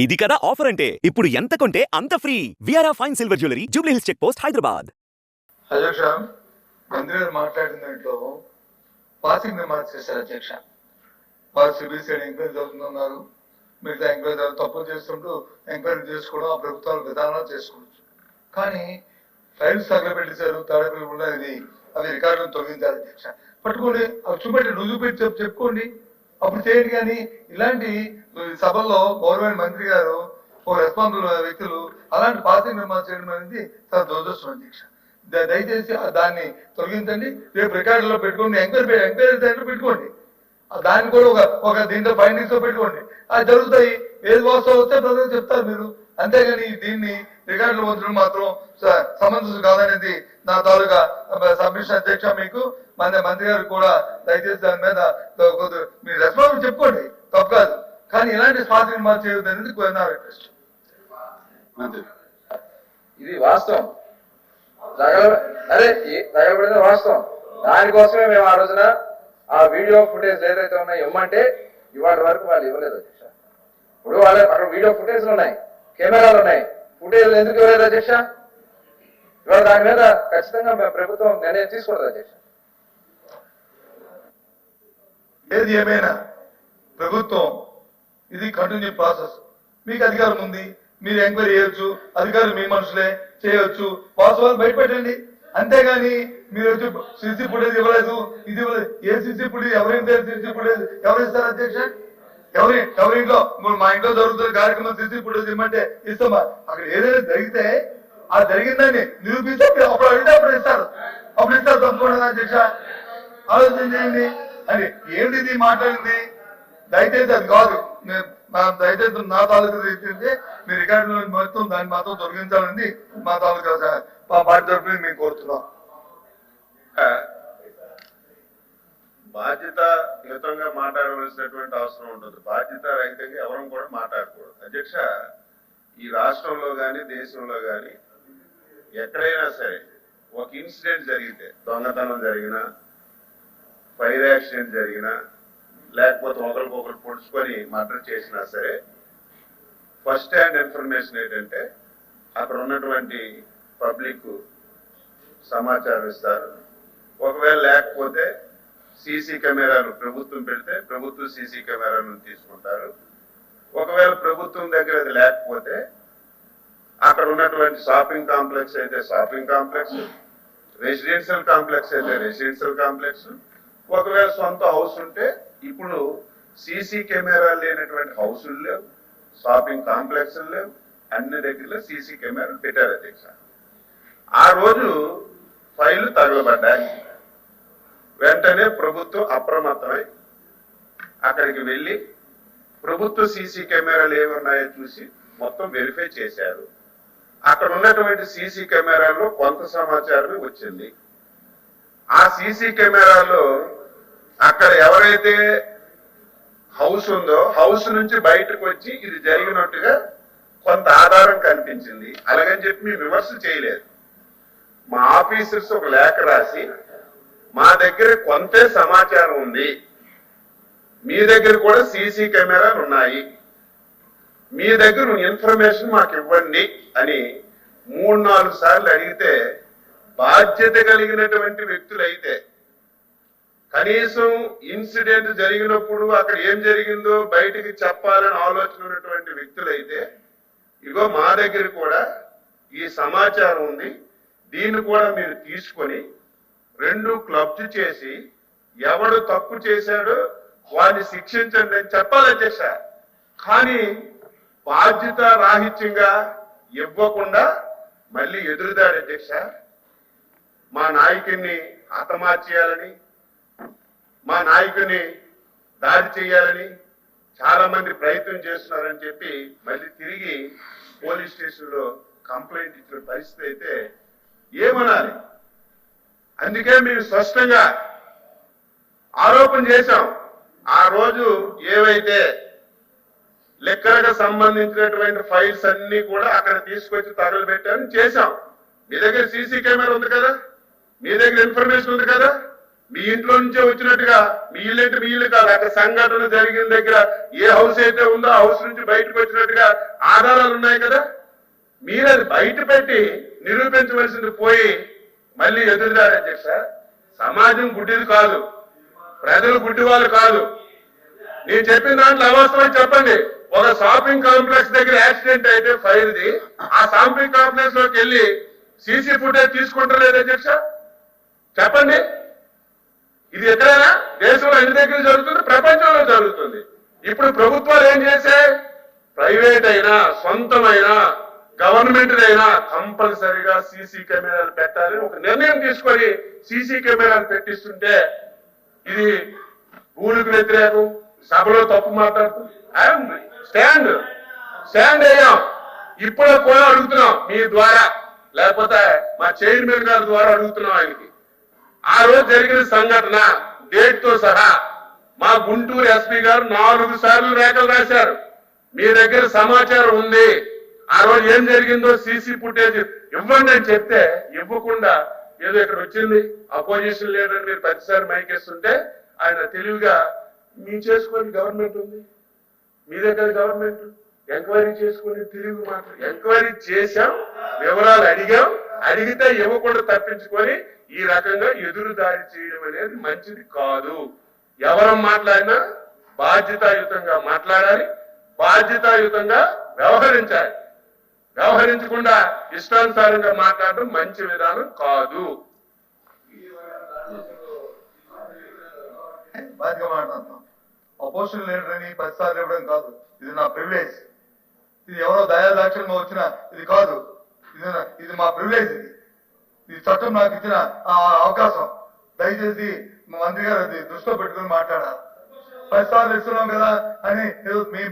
ఇది కదా ఆఫర్ అంటే ఇప్పుడు ఎంత కొంటే అంత ఫ్రీ. విఆర్ఆ fine silver jewellery, Jubilee Hills check post, Hyderabad. అధ్యక్ష, మంత్రి గారు మాట్లాడిన దాంట్లో పాసింగ్ రిమార్క్స్ చేశారు అధ్యక్ష. వారు సిబిసిఐడి ఎంక్వైరీ జరుగుతున్నారు, మిగతా ఎంక్వైరీ తప్పులు చేస్తుంటూ ఎంక్వైరీ చేసుకోవడం ఆ ప్రభుత్వాల విధానాలు చేసుకోవచ్చు. కానీ ఫైల్స్ తగలబెట్టేశారు, తాడపల్లి ఉన్నది, అవి రికార్డులను తొలగించారు అధ్యక్ష. పట్టుకోండి, అవి చూపెట్టి రుజువు పెట్టి చెప్పుకోండి, అప్పుడు చేయండి. కానీ ఇలాంటి సభల్లో గవర్నమెంట్ మంత్రి గారు ఓ రెస్పాన్సిబుల్ వ్యక్తులు అలాంటి పాసింగ్ నిర్మాణం చేయడం అనేది చాలా దురదృష్టం అధ్యక్ష. దయచేసి దాన్ని తొలగించండి, రేపు రికార్డులో పెట్టుకోండి, ఎంక్వైరీ సెంటర్ పెట్టుకోండి, దాన్ని కూడా ఒక దీంట్లో ఫైండింగ్స్ పెట్టుకోండి. అది జరుగుతాయి, ఏది వాస్తవం వస్తే ప్రజలు చెప్తారు మీరు. అంతేగాని దీన్ని రికార్డులు ఉంచడం మాత్రం సమంజసం కాదనేది నా తాలూకా సబ్మిషన్ అధ్యక్ష. మీకు మంత్రి గారు కూడా దయచేసి దాని మీద మీరు రెస్పాన్స్ చెప్పుకోండి, తప్పు కాదు. కానీ ఇలాంటి స్పాన్సరింగ్ మార్పు చేయవద్దు అనేది నా రిక్వెస్ట్. ఇది వాస్తవం, తగలబడిన వాస్తవం. దానికోసమే మేము ఆ రోజున ఆ వీడియో ఫుటేజ్ ఏదైతే ఉన్నాయో ఇవ్వమంటే ఇవాటి వరకు వాళ్ళు ఇవ్వలేదు అధ్యక్ష. ఇప్పుడు వాళ్ళ అక్కడ వీడియో ఫుటేజ్లు ఉన్నాయి, కెమెరాలు ఉన్నాయి, ఫుటేజ్ ఎందుకు ఇవ్వలేదు అధ్యక్ష? ఇవాళ దాని మీద ఖచ్చితంగా మేము ప్రభుత్వం నిర్ణయం తీసుకోలేదు అధ్యక్ష. ఏది ఏమైనా ప్రభుత్వం ఇది కంటిన్యూ ప్రాసెస్. మీకు అధికారం ఉంది, మీరు ఎంక్వైరీ చేయొచ్చు, అధికారులు మీ మనుషులే చేయొచ్చు, వాస్తవాలు బయటపెట్టండి. అంతేగాని మీరు వచ్చి సీసీ ఫుటేజ్ ఇవ్వలేదు, ఇది ఇవ్వలేదు. ఏ సీసీ ఫుటేజ్ ఎవరైనా సీసీ ఫుటేజ్ ఎవరు ఇస్తారు అధ్యక్ష? ఎవరింట్లో మా ఇంట్లో జరుగుతున్న కార్యక్రమం సీసీ ఫుటేజ్ ఇవ్వమంటే ఇస్తామా? అక్కడ ఏదైనా జరిగితే ఆ జరిగిందని నిరూపిస్తే అప్పుడు అడిగితే అప్పుడు ఇస్తారు తప్పకుండా అధ్యక్ష. ఆలోచన చేయండి. అని ఏంటిది మాట్లాడింది? దయచేసి అది కాదు, దయచేసి నా తాలూకా తీర్చింది మీ రికార్డు మొత్తం దాన్ని మాత్రం తొలగించాలని మా తాలూకా పార్టీ తరఫున మేము కోరుతున్నాం. బాధ్యతాయుతంగా మాట్లాడవలసినటువంటి అవసరం ఉండదు, బాధ్యత రహితంగా ఎవరం కూడా మాట్లాడకూడదు అధ్యక్ష. ఈ రాష్ట్రంలో కానీ దేశంలో కానీ ఎక్కడైనా సరే ఒక ఇన్సిడెంట్ జరిగితే, దొంగతనం జరిగినా, ఫైర్ యాక్సిడెంట్ జరిగినా, లేకపోతే ఒకరికొకరు పొడుచుకొని మర్డర్ చేసినా సరే ఫస్ట్ హ్యాండ్ ఇన్ఫర్మేషన్ ఏంటంటే అక్కడ ఉన్నటువంటి పబ్లిక్ సమాచారం ఇస్తారు. ఒకవేళ లేకపోతే సీసీ కెమెరాలు ప్రభుత్వం పెడితే ప్రభుత్వం సీసీ కెమెరాలను తీసుకుంటారు. ఒకవేళ ప్రభుత్వం దగ్గర అది లేకపోతే అక్కడ ఉన్నటువంటి షాపింగ్ కాంప్లెక్స్ అయితే షాపింగ్ కాంప్లెక్స్, రెసిడెన్షియల్ కాంప్లెక్స్ అయితే రెసిడెన్షియల్ కాంప్లెక్స్, ఒకవేళ సొంత హౌస్ ఉంటే ఇప్పుడు సీసీ కెమెరాలు లేనటువంటి హౌసులు లేవు, షాపింగ్ కాంప్లెక్స్లు లేవు, అన్ని దగ్గరలో సీసీ కెమెరాలు పెట్టారు అధ్యక్ష. ఆ రోజు ఫైళ్లు తగలబడ్డాయి. వెంటనే ప్రభుత్వం అప్రమత్తమై అక్కడికి వెళ్ళి ప్రభుత్వ సీసీ కెమెరాలు ఏమున్నాయో చూసి మొత్తం వెరిఫై చేశారు. అక్కడ ఉన్నటువంటి సీసీ కెమెరాల్లో కొంత సమాచారమే వచ్చింది. ఆ సీసీ కెమెరాలో అక్కడ ఎవరైతే హౌస్ ఉందో హౌస్ నుంచి బయటకు వచ్చి ఇది జరిగినట్టుగా కొంత ఆధారం కనిపించింది. అలాగని చెప్పి మేము విమర్శ చేయలేదు. మా ఆఫీసర్స్ ఒక లేఖ రాసి మా దగ్గర కొంతే సమాచారం ఉంది, మీ దగ్గర కూడా సీసీ కెమెరాలు ఉన్నాయి, మీ దగ్గర ఇన్ఫర్మేషన్ మాకు ఇవ్వండి అని 3-4 సార్లు అడిగితే బాధ్యత కలిగినటువంటి వ్యక్తులు అయితే, కనీసం ఇన్సిడెంట్ జరిగినప్పుడు అక్కడ ఏం జరిగిందో బయటికి చెప్పాలని ఆలోచన ఉన్నటువంటి వ్యక్తులైతే ఇగో మా దగ్గర కూడా ఈ సమాచారం ఉంది, దీన్ని కూడా మీరు తీసుకొని 2 క్లబ్స్ చేసి ఎవడు తప్పు చేశాడో వాడిని శిక్షించండి అని చెప్పాలి అధ్యక్ష. కానీ బాధ్యత రాహిత్యంగా ఇవ్వకుండా మళ్ళీ ఎదురుదాడు అధ్యక్ష. మా నాయకుడిని హతమార్చేయాలని, మా నాయకుని దాడి చేయాలని చాలా మంది ప్రయత్నం చేస్తున్నారని చెప్పి మళ్ళీ తిరిగి పోలీస్ స్టేషన్లో కంప్లైంట్ ఇచ్చిన పరిస్థితి అయితే ఏమనాలి? అందుకే మేము స్పష్టంగా ఆరోపణ చేశాం. ఆ రోజు ఏవైతే లెక్కలకు సంబంధించినటువంటి ఫైల్స్ అన్ని కూడా అక్కడ తీసుకొచ్చి తగలబెట్టారని చేశాం. మీ దగ్గర సీసీ కెమెరా ఉంది కదా, మీ దగ్గర ఇన్ఫర్మేషన్ ఉంది కదా, మీ ఇంట్లో నుంచే వచ్చినట్టుగా మీ ఇల్లు అంటే మీ ఇల్లు కాదు, అక్కడ సంఘటన జరిగిన దగ్గర ఏ హౌస్ అయితే ఉందో ఆ హౌస్ నుంచి బయటకు వచ్చినట్టుగా ఆధారాలు ఉన్నాయి కదా. మీరు అది బయట పెట్టి నిరూపించవలసింది పోయి మళ్ళీ ఎదురుదారు అధ్యక్ష. సమాజం గుడ్డిది కాదు, ప్రజలు గుడ్డి వాళ్ళు కాదు. నేను చెప్పిన దాంట్లో అవాస్తవం చెప్పండి. ఒక షాపింగ్ కాంప్లెక్స్ దగ్గర యాక్సిడెంట్ అయితే ఫైర్ది, ఆ షాపింగ్ కాంప్లెక్స్ లోకి వెళ్ళి సీసీ ఫుటేజ్ తీసుకుంటలేదు అధ్యక్ష. చెప్పండి, ఇది ఎక్కడైనా దేశంలో అన్ని దగ్గర జరుగుతుంది, ప్రపంచంలో జరుగుతుంది. ఇప్పుడు ప్రభుత్వాలు ఏం చేశాయి? ప్రైవేట్ అయినా సొంతమైనా గవర్నమెంట్ అయినా కంపల్సరిగా సీసీ కెమెరాలు పెట్టాలి ఒక నిర్ణయం తీసుకొని సీసీ కెమెరాలు పెట్టిస్తుంటే ఇది రూలుకు వ్యతిరేకం, సభలో తప్పు మాట్లాడుతుంది. స్టాండ్ అయ్యాం. ఇప్పుడు కూడా అడుగుతున్నాం మీ ద్వారా, లేకపోతే మా చైర్మన్ గారి ద్వారా అడుగుతున్నాం ఆయనకి. ఆ రోజు జరిగిన సంఘటన డేట్ తో సహా మా గుంటూరు ఎస్పీ గారు 4 సార్లు లేఖలు రాశారు. మీ దగ్గర సమాచారం ఉంది, ఆ రోజు ఏం జరిగిందో సీసీ ఫుటేజ్ ఇవ్వండి అని చెప్తే ఇవ్వకుండా ఏదో ఇక్కడ వచ్చింది అపోజిషన్ లీడర్ మీరు ప్రతిసారి మైకేస్తుంటే ఆయన తెలివిగా మీ చేసుకొని గవర్నమెంట్ ఉంది, మీ దగ్గర గవర్నమెంట్ ఎంక్వైరీ చేసుకుని తిరిగి మాట్లాడు. ఎంక్వైరీ చేశాం, వివరాలు అడిగాం, అడిగితే ఇవ్వకుండా తప్పించుకొని ఈ రకంగా ఎదురుదాడి చేయడం అనేది మంచిది కాదు. ఎవరు మాట్లాడినా బాధ్యతాయుతంగా మాట్లాడాలి, బాధ్యతాయుతంగా వ్యవహరించాలి. వ్యవహరించకుండా ఇష్టానుసారంగా మాట్లాడడం మంచి విధానం కాదు. బాధ్యత మాట్లాడతాం. అపోజిషన్ లీడర్ అని 10 సార్లు ఇవ్వడం కాదు, ఇది నా ప్రివిలేజ్. ఇది ఎవరో దయాదాక్షిణ్యంగా వచ్చిన ఇది కాదు, ఇది మా ప్రివిలేజ్. ఈ చట్టం నాకు ఇచ్చిన అవకాశం. దయచేసి మంత్రి గారు అది దృష్టిలో పెట్టుకుని మాట్లాడాలి. 10 సార్లు ఇస్తున్నాం కదా అని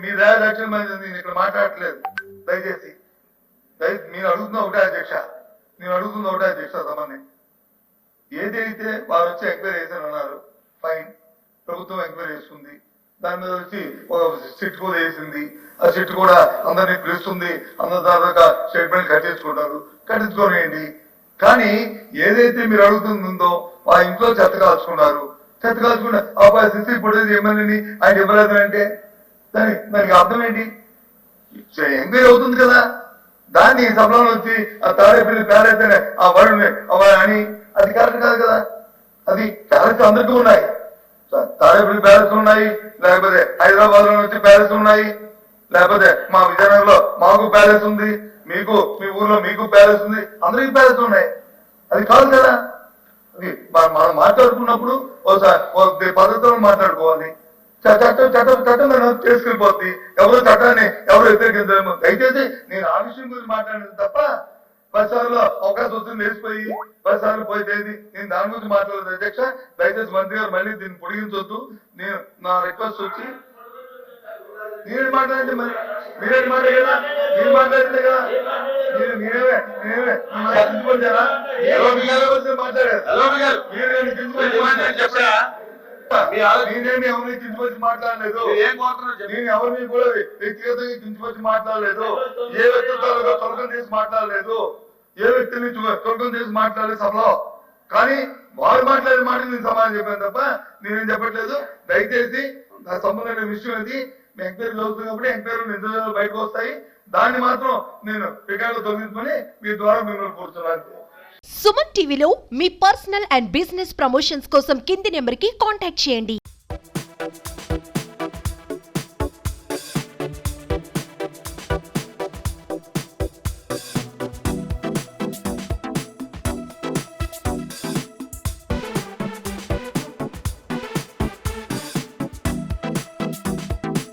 మీ దయాదాక్షిణ్యం నేను ఇక్కడ మాట్లాడట్లేదు. దయచేసి నేను అడుగుతున్నా ఒకటే అధ్యక్ష తమని ఏదైతే వారు వచ్చి ఎంక్వైరీ చేశారు అన్నారు, ఫైన్, ప్రభుత్వం ఎంక్వైరీ చేస్తుంది. దాని మీద వచ్చి ఒక సిట్ కూడా వేసింది. ఆ సిట్ కూడా అందరినీ పిలుస్తుంది, అందరి దాదాపు స్టేట్మెంట్ కట్టించుకోనియండి. కానీ ఏదైతే మీరు అడుగుతుందో ఆ ఇంట్లో చెత్త కాల్చుకున్నా ఆ సిసి ఫుటేజ్ ఏమని ఆయన ఇవ్వలేదు అంటే దానికి అర్థం ఏంటి? ఎంక్వైరీ అవుతుంది కదా, దాన్ని సభలో వచ్చి ఆ తాడేపల్లి ప్యాలెస్ అనే ఆ వర్డ్ని అని అది కరెక్ట్ కాదు కదా. అది ప్యాలెస్ అందరికీ ఉన్నాయి, తాడేపల్లి ప్యాలెస్ ఉన్నాయి, లేకపోతే హైదరాబాద్ లో వచ్చి ప్యాలెస్ ఉన్నాయి, లేకపోతే మా విజయనగరంలో మాకు ప్యాలెస్ ఉంది, మీకు మీ ఊర్లో మీకు ప్యాలెస్ ఉంది, అందరికీ ప్యాలెస్ ఉన్నాయి. అది కాదు కదా. అది మనం మాట్లాడుకున్నప్పుడు ఒకసారి పద్ధతిలో మాట్లాడుకోవాలి. చట్టం చేసుకెళ్ళిపోద్ది. ఎవరో చట్టాన్ని ఎవరు వ్యతిరేకించలేము. దయచేసి నేను ఆ విషయం గురించి మాట్లాడేది తప్ప 10 సార్లు అవకాశం వచ్చింది లేచిపోయి 10 సార్లు పోయేది నేను దాని గురించి మాట్లాడలేదు అధ్యక్ష. దయచేసి మంత్రి గారు మళ్ళీ దీన్ని పొడిగించొద్దు. నేను నా రిక్వెస్ట్ వచ్చి నేను మాట్లాడండి, మరి మీరేంటి మాట్లాడేదా? మీరు మాట్లాడితే కదా నేనేమి ఎవరిని కించపరిచి మాట్లాడలేదు, నేను ఎవరిని కూడా వ్యక్తిగతంగా కించపరిచి మాట్లాడలేదు, ఏ వ్యక్తిత్వాలుగా తొలగం చేసి మాట్లాడలేదు, ఏ వ్యక్తిని తొలగం చేసి మాట్లాడలేదు సభలో. కానీ వారు మాట్లాడే మాట నేను సమాధానం చెప్పాను తప్ప నేనేం చెప్పట్లేదు. దయచేసి నా సంబంధమైన విషయం అది. ఎంక్వైరీ చదువుతున్నప్పుడు ఎంక్వైరీ నిజాలు బయటకు వస్తాయి, దాన్ని మాత్రం నేను రికార్డులో తొలగించుకొని మీ ద్వారా మిమ్మల్ని కోరుతున్నాను. సుమన్ టీవీలో మీ పర్సనల్ అండ్ బిజినెస్ ప్రమోషన్స్ కోసం కింది నెంబర్కి కాంటాక్ట్ చేయండి.